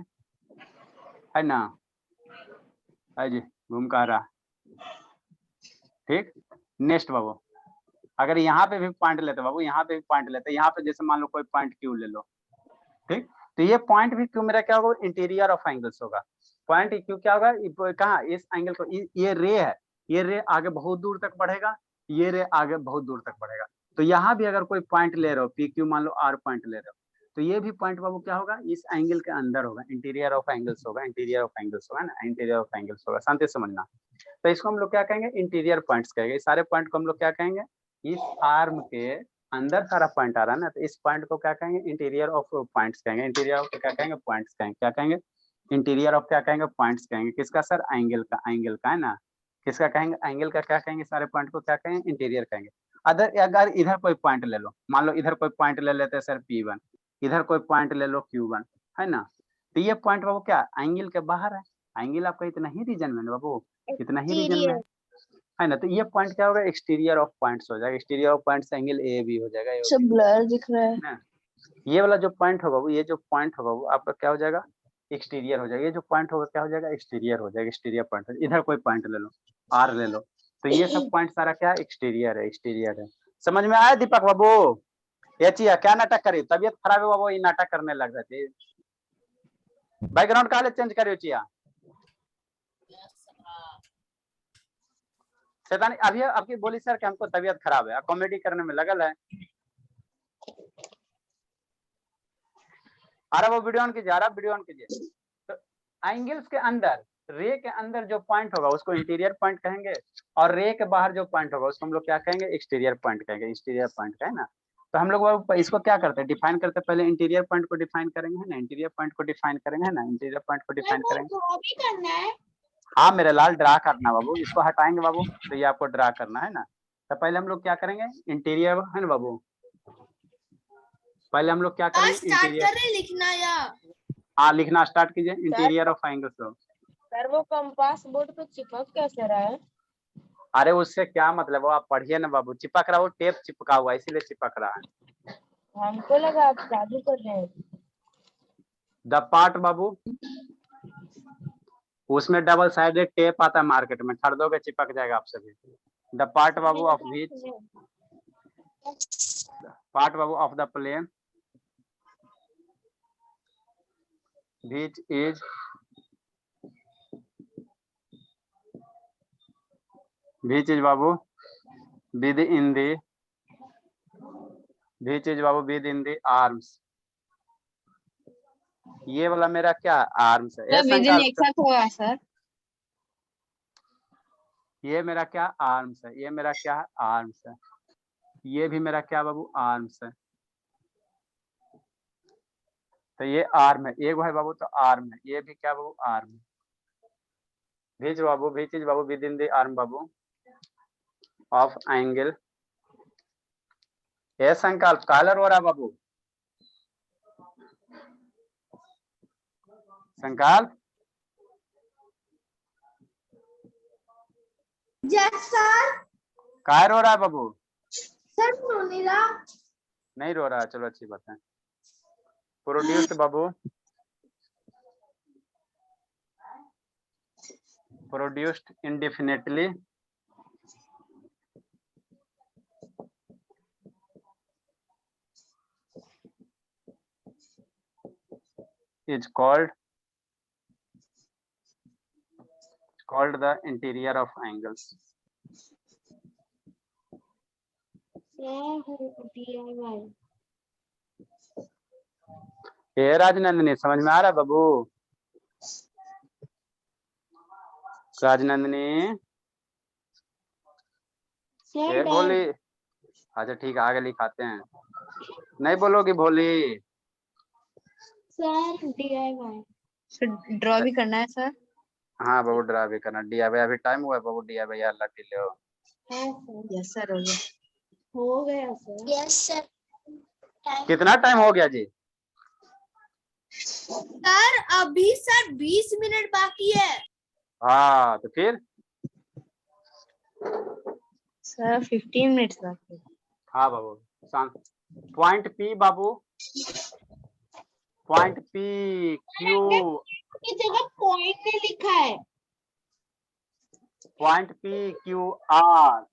है ना, है जी, घूम का रहा, ठीक। नेक्स्ट बाबू, अगर यहाँ पे भी पॉइंट लेते बाबू, यहाँ पे भी पॉइंट लेते, यहाँ पे जैसे मान लो कोई पॉइंट क्यू ले लो, ठीक। तो ये पॉइंट भी क्यू मेरा क्या होगा, इंटीरियर ऑफ एंगल्स होगा। पॉइंट क्यू क्या होगा, कहाँ, इस एंगल को, ये रे है, ये रे आगे बहुत दूर तक बढ़ेगा, ये रे आगे बहुत दूर तक बढ़ेगा। तो यहाँ भी अगर कोई पॉइंट ले रहे हो, पी क्यू मान लो आर पॉइंट ले रहे हो, तो ये भी पॉइंट बाबू क्या होगा, इस एंगल के अंदर होगा, इंटीरियर ऑफ एंगल्स होगा, इंटीरियर ऑफ एंगल्स होगा ना, इंटीरियर ऑफ एंगल्स होगा, शांति समझना। तो इसको हम लोग क्या कहेंगे, इंटीरियर पॉइंट्स कहेंगे। सारे पॉइंट को हम लोग क्या कहेंगे, इस आर्म के अंदर सारा पॉइंट आ रहा है ना, तो इस पॉइंट को क्या कहेंगे, इंटीरियर ऑफ पॉइंट्स कहेंगे, इंटीरियर ऑफ क्या कहेंगे, पॉइंट्स कहेंगे, क्या कहेंगे, इंटीरियर ऑफ क्या कहेंगे, पॉइंट्स कहेंगे। किसका सर, एंगल का, एंगल का है ना, किसका कहेंगे, एंगल का क्या कहेंगे, सारे पॉइंट को क्या कहेंगे, इंटीरियर कहेंगे। अगर इधर कोई पॉइंट ले लो, मान लो इधर कोई पॉइंट ले लेते हैं सर P1, इधर कोई पॉइंट ले लो Q1, है ना, तो ये पॉइंट बाबू क्या, एंगल के बाहर है, एंगल आपका इतना ही रीजन में बाबू, इतना ही रीजन में है ना, तो ये पॉइंट क्या होगा, एक्सटीरियर ऑफ पॉइंट्स हो जाएगा, exterior of points angle A B हो जाएगा, सब ब्लर दिख रहा है ना। ये वाला जो पॉइंट होगा वो, ये जो पॉइंट होगा वो आपका क्या हो जाएगा, एक्सटीरियर हो जाएगा। ये जो पॉइंट होगा क्या हो जाएगा, एक्सटीरियर हो जाएगा, एक्सटीरियर पॉइंट। इधर कोई पॉइंट ले लो, आर ले लो, तो ये सब पॉइंट सारा क्या है, एक्सटीरियर है, एक्सटीरियर है। समझ में आया दीपक बाबू, ये चिया क्या नाटक करी, तबियत खराब है बाबू, ये नाटक करने लग जाती, बैकग्राउंड काले चेंज करियो चिया, शैतानी अभी आपकी बोली सर कि हमको तबीयत खराब है, कॉमेडी करने में लगल है। अरे वो वीडियो ऑन कीजिए, अरे वीडियो ऑन कीजिए। तो एंगल्स के अंदर, रे के अंदर जो पॉइंट होगा उसको इंटीरियर पॉइंट कहेंगे, और रे के बाहर जो पॉइंट होगा उसको हम लोग क्या कहेंगे, एक्सटीरियर पॉइंट कहेंगे, एक्सटीरियर पॉइंट का है ना। तो हम लोग इसको क्या करते हैं, डिफाइन करते हैं, पहले इंटीरियर पॉइंट को डिफाइन करेंगे, है ना, इंटीरियर पॉइंट को डिफाइन करेंगे, है ना, इंटीरियर पॉइंट को डिफाइन करेंगे। भी करना है। हाँ मेरे लाल, ड्रा करना बाबू, इसको हटाएंगे बाबू, तो ये आपको ड्रा करना है ना। तो पहले हम लोग क्या करेंगे, इंटीरियर है ना बाबू, पहले हम लोग क्या करेंगे, स्टार्ट कर रहे लिखना या हाँ लिखना स्टार्ट कीजिए, इंटीरियर ऑफ एंगल्स। सर वो कंपास बोर्ड पे चिपक कैसे रहा है? अरे उससे क्या मतलब, वो आप पढ़िए ना बाबू, चिपक रहा, वो टेप चिपका हुआ इसीलिए चिपक रहा है। हमको लगा आप जादू कर रहे हैं। द पार्ट बाबू, उसमें डबल साइडेड टेप आता है मार्केट में, खरीदोगे चिपक जाएगा आप सभी। द पार्ट बाबू ऑफ विच, पार्ट बाबू of the plane which is बाबू within the arms। ये वाला मेरा क्या आर्म्स है, एक साथ होगा सर, ये मेरा क्या आर्म्स है, ये मेरा क्या आर्म्स है, ये भी मेरा क्या बाबू आर्म्स है। तो ये आर्म है, एक है बाबू तो आर्म है, ये भी क्या बाबू आर्म है। बीच बाबू विद इन द आर्म बाबू ऑफ एंगल। ये संकल्प कलर हो रहा बाबू, संकल्प काय रो रहा है बाबू, सर नहीं रो रहा है, चलो अच्छी बात है। Produced Babu, produced indefinitely is called the interior of angles। ये राजनंदिनी समझ में आ रहा बाबू, राजनंदिनी ये बोली, अच्छा ठीक है आगे लिखाते हैं, नहीं बोलोगी भोली। ड्रॉ भी करना है सर? हाँ बाबू ड्रा भी करना, DIY अभी टाइम हुआ है बाबू, DIY यार लग ले हो। यस सर हो गया सर। Yes sir. कितना टाइम हो गया जी? सर अभी सर 20 मिनट बाकी है। हाँ तो फिर सर 15 मिनट्स लगते। हाँ बाबू पॉइंट पी बाबू, पॉइंट पी क्यू, की जगह पॉइंट ने लिखा है। Point P Q R,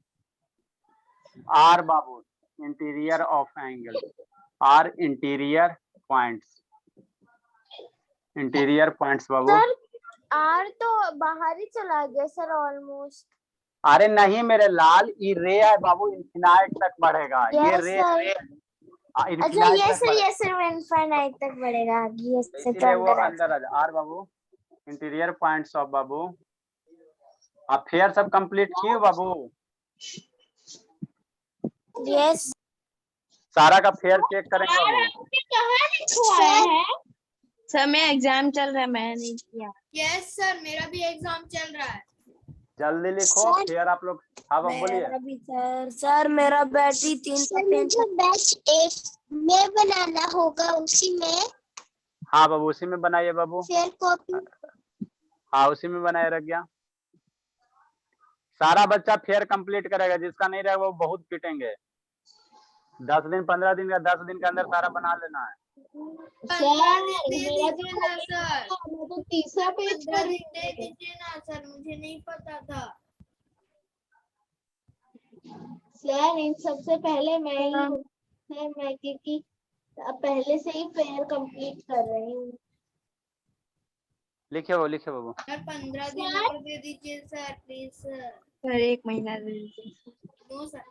R बाबू interior of angle, R interior points, interior points बाबू। सर आर तो बाहर ही चला गया सर ऑलमोस्ट। अरे नहीं मेरे लाल, ये रे है बाबू, इन्फिनाइट तक बढ़ेगा ये Yes, रे, sir. रे अच्छा इन्फिनाइट ये तक सर बढ़ेगा। ये सिर्फ इनफाइनाइट तक बढ़ेगा, ये तो से तो इसीलिए वो अंदर आ अंदर आ जा। आर बाबू इंटीरियर पॉइंट्स ऑफ बाबू। अब फेयर सब कंप्लीट किए बाबू, यस सारा का फेयर चेक करेंगे बाबू। आपने कहाँ लिखवाया है? सर मेरा एग्जाम चल रहा है, मैंने नहीं किया। यस सर, मेरा भी एग्जाम चल रहा है। जल्दी लिखो फेयर आप लोग। हाँ बाबू बोलिए। मेरा भी सर मेरा बैटरी 3 बैच एक में बनाना होगा, उसी में हाँ बाबू उसी में बनाइए बाबू। Share copy. हाँ उसी में बनाए रख गया। सारा बच्चा फेयर कंप्लीट करेगा, जिसका नहीं रहेगा वो बहुत पिटेंगे। 10 दिन 15 दिन का 10 दिन के अंदर सारा बना लेना है। सर दे दीजिए ना सर, मैं तो तीसरा पेज 15 दिन दे दीजिए ना सर, मुझे नहीं पता था। सर इन सबसे पहले मैं ही हूँ सर, मैं क्योंकि अब पहले से ही फेयर कंप्लीट कर रही हूँ। लिखे वो लिखे बाबू। सर 15 दिन और दे दीजिए सर, प्लीज सर। सर 1 महीना दे दीजिए। No sir.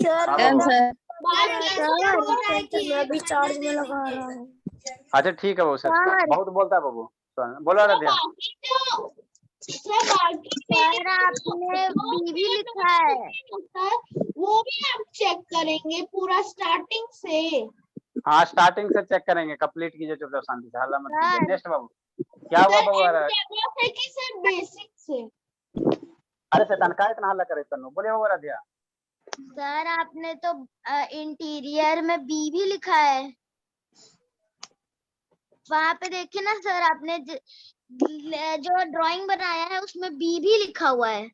सर हाँ डन बाबू। सर। मैं भी चार्ज में लगा रहा हूँ। अच्छा ठीक है बाबू सर, बहुत बोलता है बाबू। बोलो राधिया। सर बाकी सर आपने बीवी लिखा है। वो भी आप चेक करेंगे पूरा स्टार्टिंग से। हाँ स्टार्टिंग से चेक करेंगे, कंप्लीट कीजिए चुपचाप शांति से, हल्ला मत कीजिए। सर। नेक्स्ट बाबू क्या हुआ बाबू? है कि सर बेसिक से। अरे शैतान का इतना हल्ला करे तन्नू, बोलिए बाबू राधिया। सर आपने तो इंटीरियर में बीवी लिखा है, वहां पे देखिए ना सर, आपने जो ड्राइंग बनाया है उसमें बी भी लिखा हुआ है।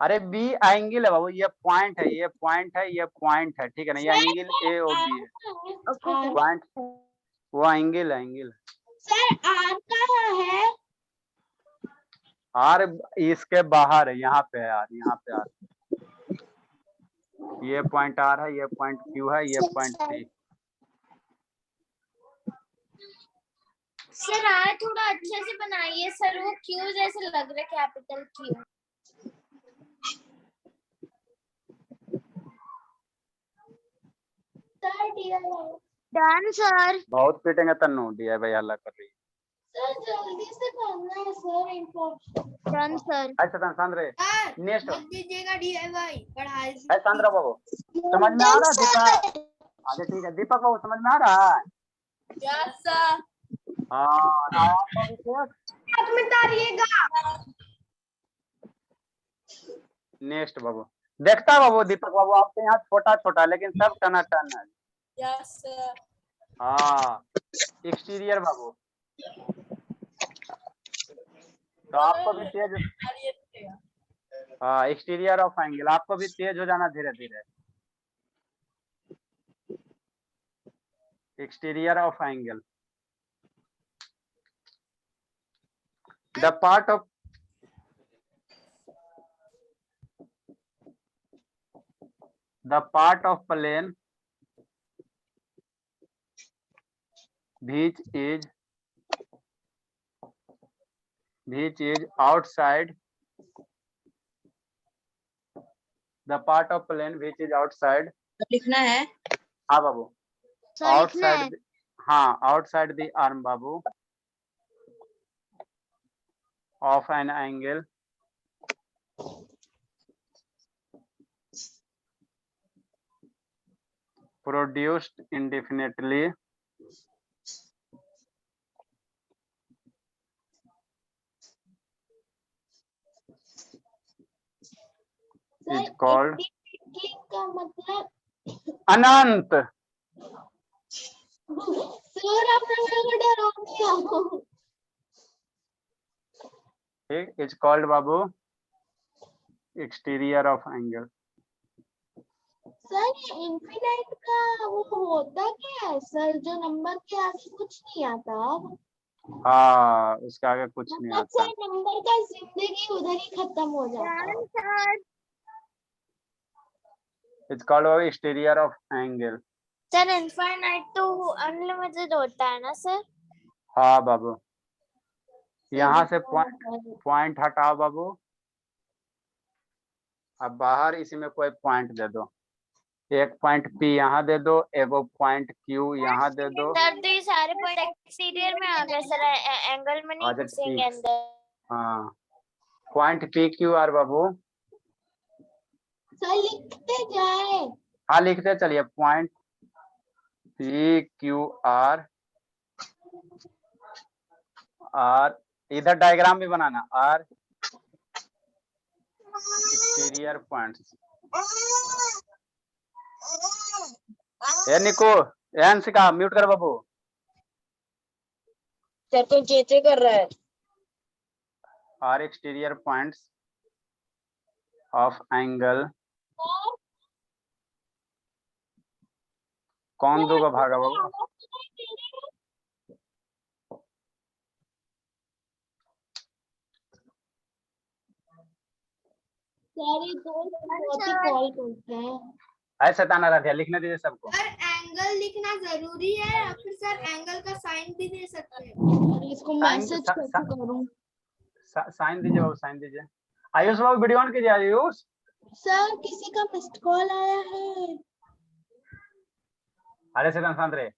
अरे बी एंगल है बाबू, ये पॉइंट है, ये पॉइंट है, ये पॉइंट है, ठीक है ना? ये एंगल ए और बी है, पॉइंट वो एंगल है, एंगल। सर आर कहाँ है? आर इसके बाहर है, यहाँ पे है आर, यहाँ पे आर। ये पॉइंट आर है, ये पॉइंट क्यू है, ये पॉइंट सी। सर आर थोड़ा अच्छे से बनाइए सर, वो क्यू जैसे लग रहा है, कैपिटल क्यू। Done sir. बहुत पीटेंगे तन्नू, दिया भाई हल्ला कर रही है। सर जल्दी से करना है सर इम्पोर्टेंट। Done sir. ऐसा शांत रहे। नेक्स्ट मत दीजिएगा DIY, पढ़ा ऐसा शांत रहो बाबू। समझ में आ रहा है दीपक? अच्छा ठीक है दीपक बाबू, समझ में आ रहा है? Yes sir. हाँ नेक्स्ट बाबू। देखता बाबू दीपक बाबू, आपके यहाँ छोटा छोटा लेकिन सब टना टन है। Yes sir. हाँ एक्सटीरियर बाबू, तो आपको भी तेज, हाँ एक्सटीरियर ऑफ एंगल, आपको भी तेज हो जाना धीरे धीरे। Exterior of angle, the part of plane which is outside, the part of plane which is outside, लिखना है। हाँ बाबू, सर लिखना है। outside, हाँ outside the arm Babu of an angle produced indefinitely is called का मतलब अनंत। सर आपने मेरे को डरा दिया। ठीक, is called Babu exterior of angle. Sir ये इन्फिनाइट का वो होता क्या है सर, जो नंबर के आगे कुछ नहीं आता? हाँ, उसके आगे कुछ नहीं मतलब आता। सर नंबर का जिंदगी उधर ही खत्म हो जाता है। Sir it's called exterior of angle. Sir infinite तो अनलिमिटेड होता है ना सर? हाँ बाबू, यहाँ से सर, पॉइंट हटाओ बाबू, अब बाहर इसी में कोई पॉइंट दे दो, एक पॉइंट P यहाँ दे दो, एक पॉइंट Q यहाँ दे दो। सर तो ये सारे पॉइंट एक्सटीरियर में आ गए सर, एंगल में नहीं अच्छा, घुसेंगे ठीक। अंदर। हाँ, पॉइंट PQR बाबू। सर लिखते जाए। हाँ लिखते चलिए, पॉइंट PQR। और इधर डायग्राम भी बनाना, R एक्सटीरियर पॉइंट्स। ए निको, ए अंशिका, म्यूट कर बाबू। सर तो चेचे कर रहा है। R exterior points of angle. कौन दो का भागा बाबू? सारे दोस्त बहुत ही कॉल करते हैं। ऐसे ताना रहा था, लिखने दीजिए सबको। सर एंगल लिखना जरूरी है या फिर सर एंगल का साइन भी दे सकते हैं? और इसको साइन- मैसेज सा- कैसे सा- करूं? साइन दीजिए बाबू, साइन दीजिए। आयुष बाबू वीडियो ऑन कीजिए, आयुष। सर किसी का मिस्ड कॉल आया है। अरे से शांत रहे,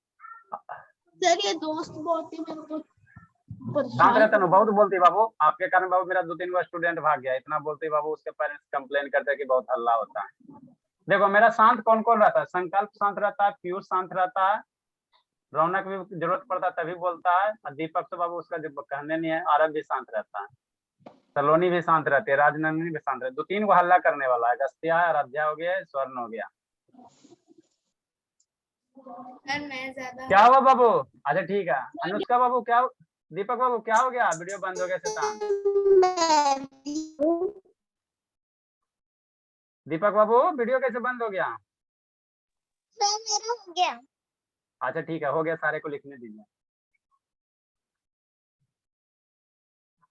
सर ये दोस्त बहुत ही मेरे को शांत परेशान रहते ना, बहुत बोलती है बाबू। आपके कारण बाबू मेरा 2-3 गो स्टूडेंट भाग गया, इतना बोलती है बाबू। उसके पेरेंट्स कंप्लेन करते हैं कि बहुत हल्ला होता है। देखो मेरा शांत कौन कौन रहता है, संकल्प शांत रहता है, पीयूष शांत रहता है, रौनक भी जरूरत पड़ता है तभी बोलता है, और दीपक तो बाबू उसका जब कहने नहीं है, आरब भी शांत रहता है, सलोनी भी शांत रहती है, राजनंदिनी भी शांत रहती है। 2-3 को हल्ला करने वाला है, अगस्त्या, आराध्या हो गया, स्वर्ण हो गया। सर मैं ज्यादा क्या हुआ बाबू? अच्छा ठीक है, अनुष्का बाबू क्या, दीपक बाबू क्या हो गया? वीडियो बंद हो गया शैतान। दीपक बाबू वीडियो कैसे बंद हो गया? सर मेरा हो गया। अच्छा ठीक है, हो गया, सारे को लिखने दीजिए।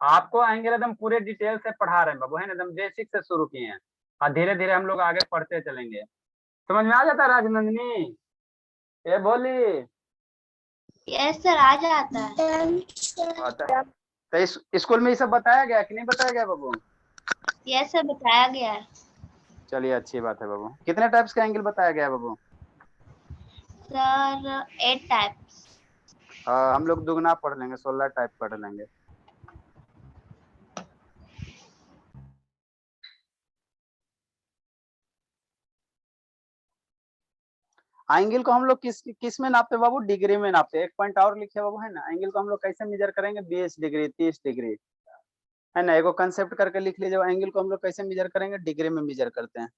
आपको एंगल एकदम पूरे डिटेल से पढ़ा रहे हैं बाबू, है ना, एकदम बेसिक से शुरू किए हैं, और धीरे धीरे हम लोग आगे पढ़ते चलेंगे। समझ में आ जाता है राजनंदिनी? ये बोली यस सर आ जाता है। आता है। तो स्कूल में ये सब बताया गया कि नहीं बताया गया बाबू? यस सर बताया गया है। चलिए अच्छी बात है बाबू। कितने टाइप्स का एंगल बताया गया है बाबू? Sir 8 types. हम लोग दुगना पढ़ लेंगे, 16 टाइप पढ़ लेंगे। एंगल को हम लोग किस में नापते बाबू? डिग्री में नापते। एक पॉइंट और लिखे बाबू, है ना, एंगल को हम लोग कैसे मेजर करेंगे? 20 डिग्री, 30 डिग्री, है ना। एगो कंसेप्ट करके लिख लीजिए, एंगल को हम लोग कैसे मेजर करेंगे? डिग्री में मेजर करते हैं।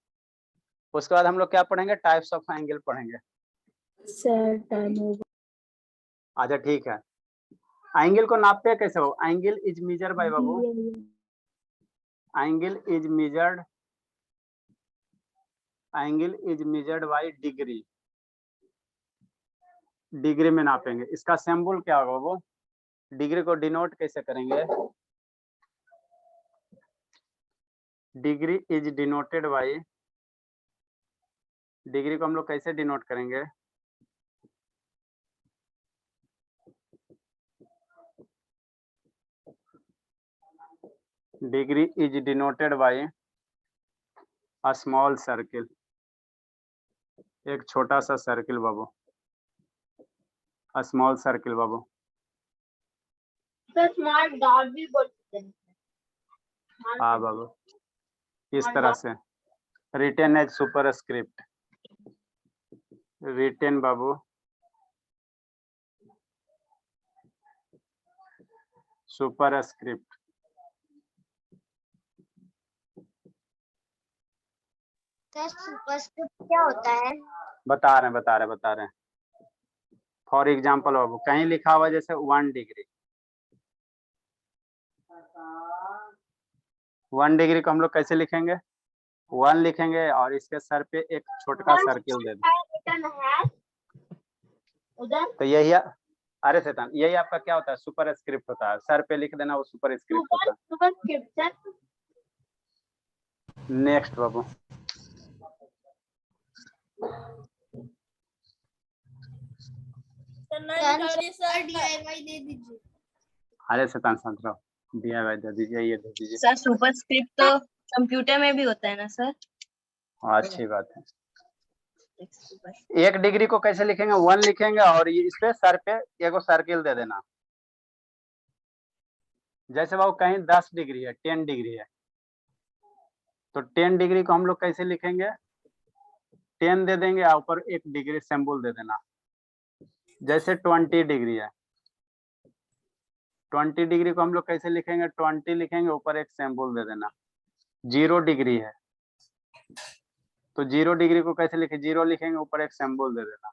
उसके बाद हम लोग क्या पढ़ेंगे? टाइप्स ऑफ एंगल पढ़ेंगे। सर टाइम हो गया। अच्छा ठीक है, एंगल को नापते हैं कैसे हो? Angle is measure by Babu, angle is measured by degree. Degree में नापेंगे। इसका सिंबल क्या होगा बाबू? डिग्री को डिनोट कैसे करेंगे? Degree is denoted by, degree को हम लोग कैसे डिनोट करेंगे? Degree is denoted by a small circle, एक छोटा सा सर्किल बाबू, अ स्मॉल सर्किल बाबू। सर स्मॉल डॉट भी बोलते हैं। हाँ बाबू, इस तरह से written as super script, written बाबू सुपर स्क्रिप्ट। सर सुपरस्क्रिप्ट क्या होता है? बता रहे हैं। फॉर एग्जाम्पल बाबू, कहीं लिखा हुआ जैसे 1 डिग्री, 1 डिग्री को हम लोग कैसे लिखेंगे? 1 लिखेंगे और इसके सर पे एक छोटा सर्किल दे दें। written है उधर तो यही अरे शैतान, यही आपका क्या होता है, सुपर स्क्रिप्ट होता है। सर पे लिख देना, वो सुपर स्क्रिप्ट होता है। सुपरस्क्रिप्शन। नेक्स्ट बाबू, सर DIY दे दीजिए। अरे शैतान शांत रहो, DIY दे दीजिए, ये दे दीजिए। सर सुपरस्क्रिप्ट तो कंप्यूटर में भी होता है ना सर? अच्छी बात है। 1 डिग्री को कैसे लिखेंगे, 1 लिखेंगे और ये इस पे सर पे एगो सर्किल दे देना। जैसे बाबू कहीं 10 डिग्री है, 10 डिग्री है, तो 10 डिग्री को हम लोग कैसे लिखेंगे, 10 दे देंगे और ऊपर 1 डिग्री सिंबल दे देना। जैसे 20 डिग्री है, 20 डिग्री को हम लोग कैसे लिखेंगे, 20 लिखेंगे, ऊपर 1 सिंबल दे देना। 0 डिग्री है, तो 0 डिग्री को कैसे लिखे, 0 लिखेंगे, ऊपर 1 सिंबल दे देना,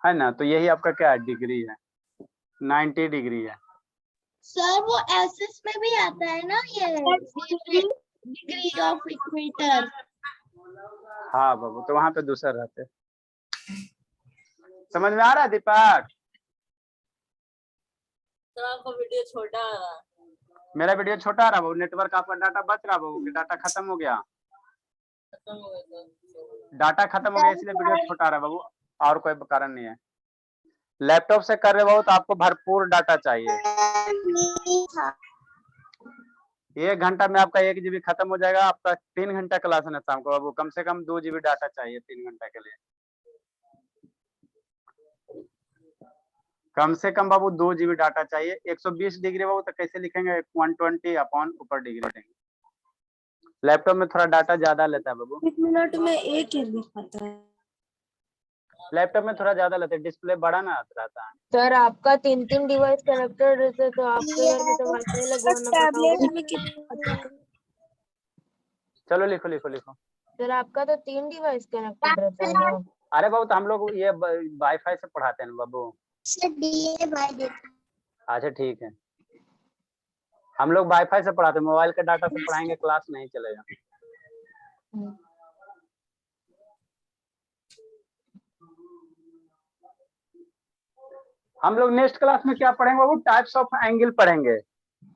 है ना। तो यही आपका क्या है, डिग्री है। 90 डिग्री है। सर वो एसएस में भी आता है ना ये डिग्री ऑफ इक्वेटर। हाँ बाबू, तो वहां पे दूसरा रहते। समझ में आ रहा है दीपक? तो आपका वीडियो छोटा आ रहा है। मेरा वीडियो छोटा आ रहा बाबू, नेटवर्क आपका डाटा बच रहा बाबू कि डाटा खत्म हो गया? खत्म हो गया सर। डाटा खत्म हो गया इसलिए वीडियो छोटा आ रहा है बाबू, और कोई कारण नहीं है। लैपटॉप से कर रहे बाबू तो आपको भरपूर डाटा चाहिए। 1 घंटा में आपका 1 GB खत्म हो जाएगा। आपका 3 घंटा क्लास है ना शाम को बाबू, कम से कम 2 GB डाटा चाहिए 3 घंटा के लिए। कम से कम बाबू 2 GB डाटा चाहिए। 120 डिग्री बाबू तो कैसे लिखेंगे, 120 अपॉन ऊपर डिग्री देंगे। लैपटॉप में थोड़ा डाटा ज्यादा लेता है बाबू, 1 मिनट में 1 MB खाता है। लैपटॉप में थोड़ा ज्यादा लेते हैं, डिस्प्ले बड़ा ना रहता है। सर आपका 3 डिवाइस कनेक्टेड रहते तो आपके घर में तो वाईफाई लगवाना टैबलेट में पड़ता। चलो लिखो लिखो लिखो। सर आपका तो 3 डिवाइस कनेक्टेड रहता है ना? अरे बाबू तो हम लोग ये वाईफाई से पढ़ाते हैं ना बाबू। अच्छा ठीक है, हम लोग वाईफाई से पढ़ाते हैं, मोबाइल के डाटा से पढ़ाएंगे क्लास नहीं चलेगा। हम लोग नेक्स्ट क्लास में क्या पढ़ेंगे बाबू, टाइप्स ऑफ एंगल पढ़ेंगे।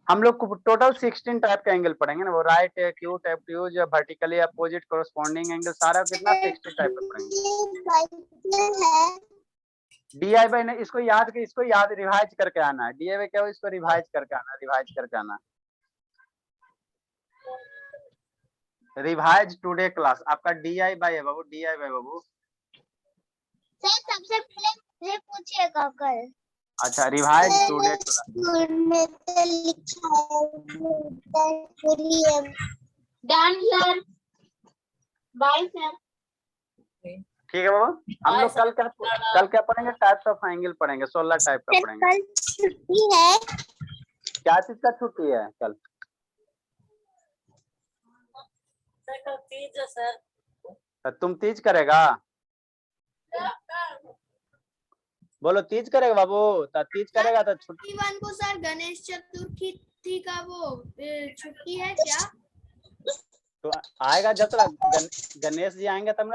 हम लोग को टोटल 16 टाइप का एंगल पढ़ेंगे ना, वो right, acute, obtuse, vertically opposite, corresponding angle, सारा कितना 60 टाइप का पढ़ेंगे। DIY ने इसको याद रिवाइज करके आना है। DIY क्या हो, इसको रिवाइज करके आना, रिवाइज करके आना। रिवाइज टुडे क्लास आपका DIY है बाबू, DIY बाबू। सर सबसे पहले मुझे पूछिएगा कल। अच्छा, revise today class. Done sir, bye sir. ठीक है बाबू, हम लोग कल क्या पढ़ेंगे, टाइप्स ऑफ एंगल पढ़ेंगे, 16 टाइप का पढ़ेंगे। कल छुट्टी है। क्या चीज का छुट्टी है कल? सर कल तीज है सर। तो तुम तीज करेगा? बोलो तीज करेगा बाबू, तो तीज करेगा तो छुट्टी। 31 को सर गणेश चतुर्थी का वो छुट्टी है क्या? तो आएगा जब तक गणेश जी आएंगे तब ना